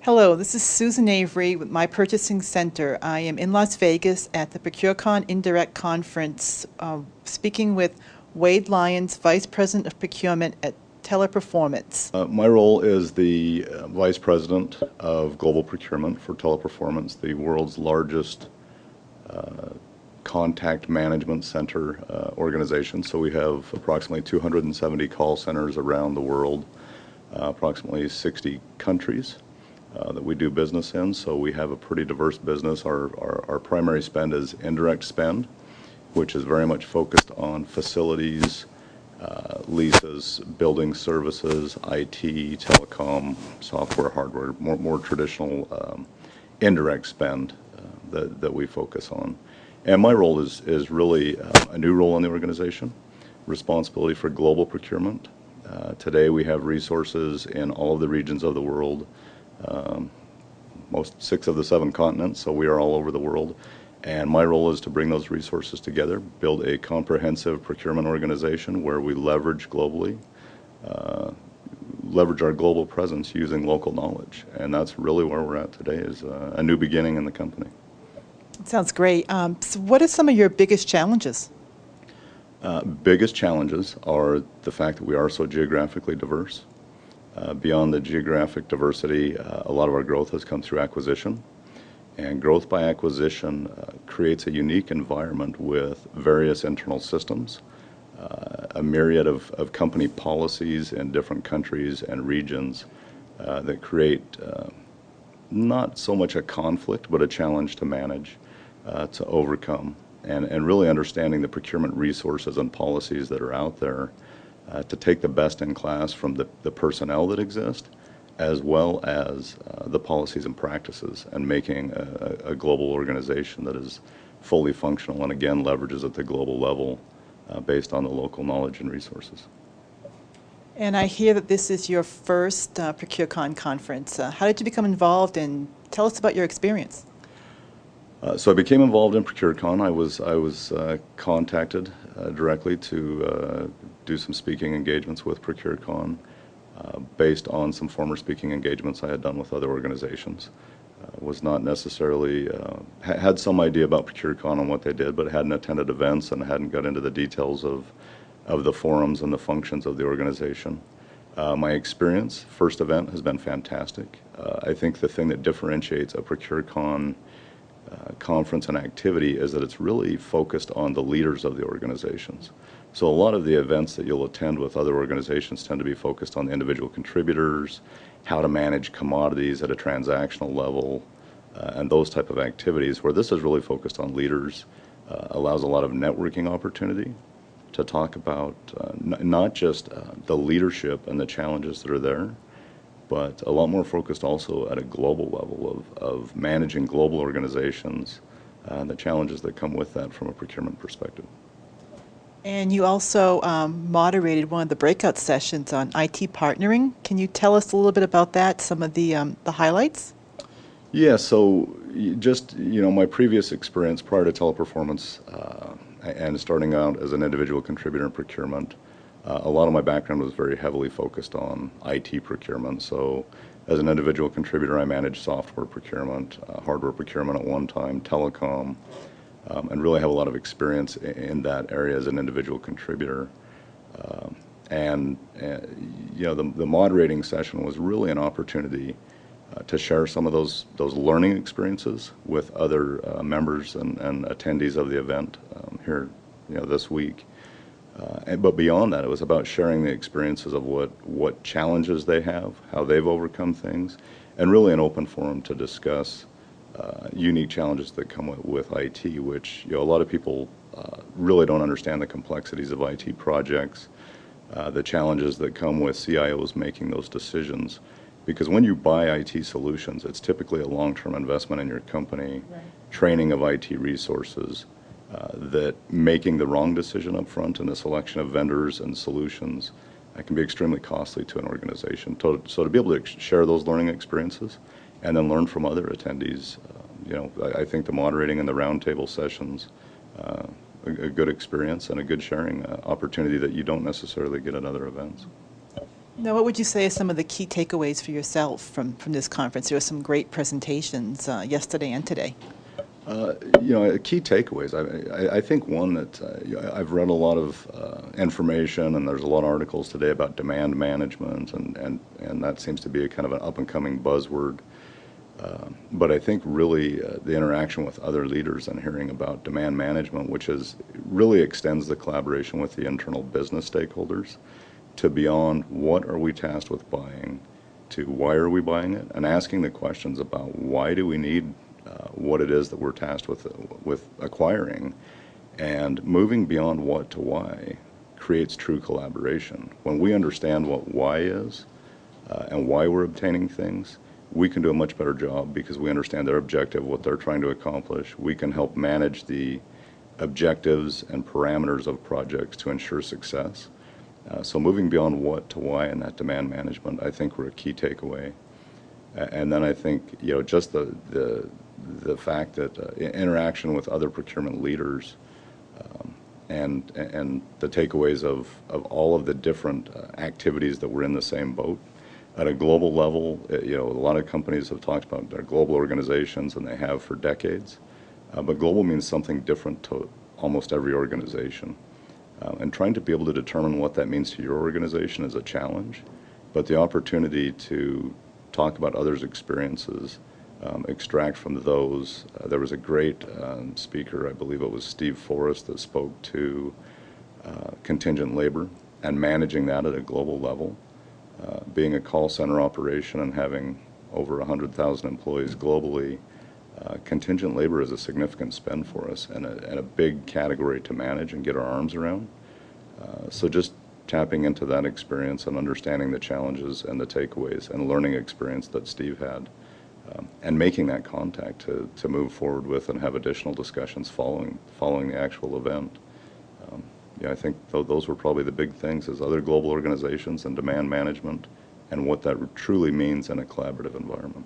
Hello, this is Susan Avery with My Purchasing Center. I am in Las Vegas at the ProcureCon Indirect Conference, speaking with Wade Lyons, Vice President of Procurement at Teleperformance. My role is the Vice President of Global Procurement for Teleperformance, the world's largest contact management center organization. So we have approximately 270 call centers around the world, approximately 60 countries that we do business in. So we have a pretty diverse business. Our primary spend is indirect spend, which is very much focused on facilities, leases, building services, IT, telecom, software, hardware, more traditional indirect spend that we focus on. And my role is really a new role in the organization, responsibility for global procurement. Today we have resources in all of the regions of the world, most 6 of the 7 continents, so we are all over the world. And my role is to bring those resources together, build a comprehensive procurement organization where we leverage globally, leverage our global presence using local knowledge. And that's really where we're at today, is a new beginning in the company. Sounds great. So what are some of your biggest challenges? Biggest challenges are the fact that we are so geographically diverse. Beyond the geographic diversity, a lot of our growth has come through acquisition. And growth by acquisition creates a unique environment with various internal systems, a myriad of company policies in different countries and regions that create not so much a conflict, but a challenge to manage, to overcome, and really understanding the procurement resources and policies that are out there to take the best in class from the personnel that exist, as well as the policies and practices, and making a global organization that is fully functional and again leverages at the global level based on the local knowledge and resources. And I hear that this is your first ProcureCon conference. How did you become involved, and tell us about your experience? So I became involved in ProcureCon. I was contacted directly to do some speaking engagements with ProcureCon. Based on some former speaking engagements I had done with other organizations. Was not necessarily, had some idea about ProcureCon and what they did, but hadn't attended events and hadn't got into the details of the forums and the functions of the organization. My experience, first event, has been fantastic. I think the thing that differentiates a ProcureCon conference and activity is that it's really focused on the leaders of the organizations. So a lot of the events that you'll attend with other organizations tend to be focused on the individual contributors, how to manage commodities at a transactional level, and those type of activities, where this is really focused on leaders, allows a lot of networking opportunity to talk about not just the leadership and the challenges that are there, but a lot more focused also at a global level of managing global organizations and the challenges that come with that from a procurement perspective. And you also moderated one of the breakout sessions on IT partnering. Can you tell us a little bit about that, some of the highlights? Yeah, so just, my previous experience prior to Teleperformance and starting out as an individual contributor in procurement, a lot of my background was very heavily focused on IT procurement. So as an individual contributor, I managed software procurement, hardware procurement at one time, telecom, and really have a lot of experience in that area as an individual contributor. The moderating session was really an opportunity to share some of those learning experiences with other members and attendees of the event here this week. But beyond that, it was about sharing the experiences of what challenges they have, how they've overcome things, and really an open forum to discuss unique challenges that come with IT, which a lot of people really don't understand the complexities of IT projects, the challenges that come with CIOs making those decisions. Because when you buy IT solutions, it's typically a long-term investment in your company, right. Training of IT resources, that making the wrong decision up front in the selection of vendors and solutions can be extremely costly to an organization. So to be able to share those learning experiences and then learn from other attendees, I think the moderating and the roundtable sessions, a good experience and a good sharing opportunity that you don't necessarily get at other events. Now, what would you say are some of the key takeaways for yourself from this conference? There were some great presentations yesterday and today. Key takeaways. I think one that I've read a lot of information, and there's a lot of articles today about demand management, and that seems to be a kind of an up-and-coming buzzword. But I think really the interaction with other leaders and hearing about demand management, which really extends the collaboration with the internal business stakeholders to beyond what are we tasked with buying, to why are we buying it, and asking the questions about why do we need what it is that we're tasked with acquiring, and moving beyond what to why creates true collaboration. When we understand what why is and why we're obtaining things, we can do a much better job because we understand their objective, what they're trying to accomplish. We can help manage the objectives and parameters of projects to ensure success. So moving beyond what to why in that demand management, I think, were a key takeaway. And then I think, just the fact that interaction with other procurement leaders and the takeaways of all of the different activities that were in the same boat. At a global level, a lot of companies have talked about their global organizations, and they have for decades. But global means something different to almost every organization. And trying to be able to determine what that means to your organization is a challenge. But the opportunity to talk about others' experiences, extract from those. There was a great speaker, I believe it was Steve Forrest, that spoke to contingent labor and managing that at a global level. Being a call center operation and having over 100,000 employees globally, contingent labor is a significant spend for us and a big category to manage and get our arms around. So just tapping into that experience and understanding the challenges and the takeaways and learning experience that Steve had, and making that contact to move forward with and have additional discussions following the actual event. I think those were probably the big things, is other global organizations and demand management and what that truly means in a collaborative environment.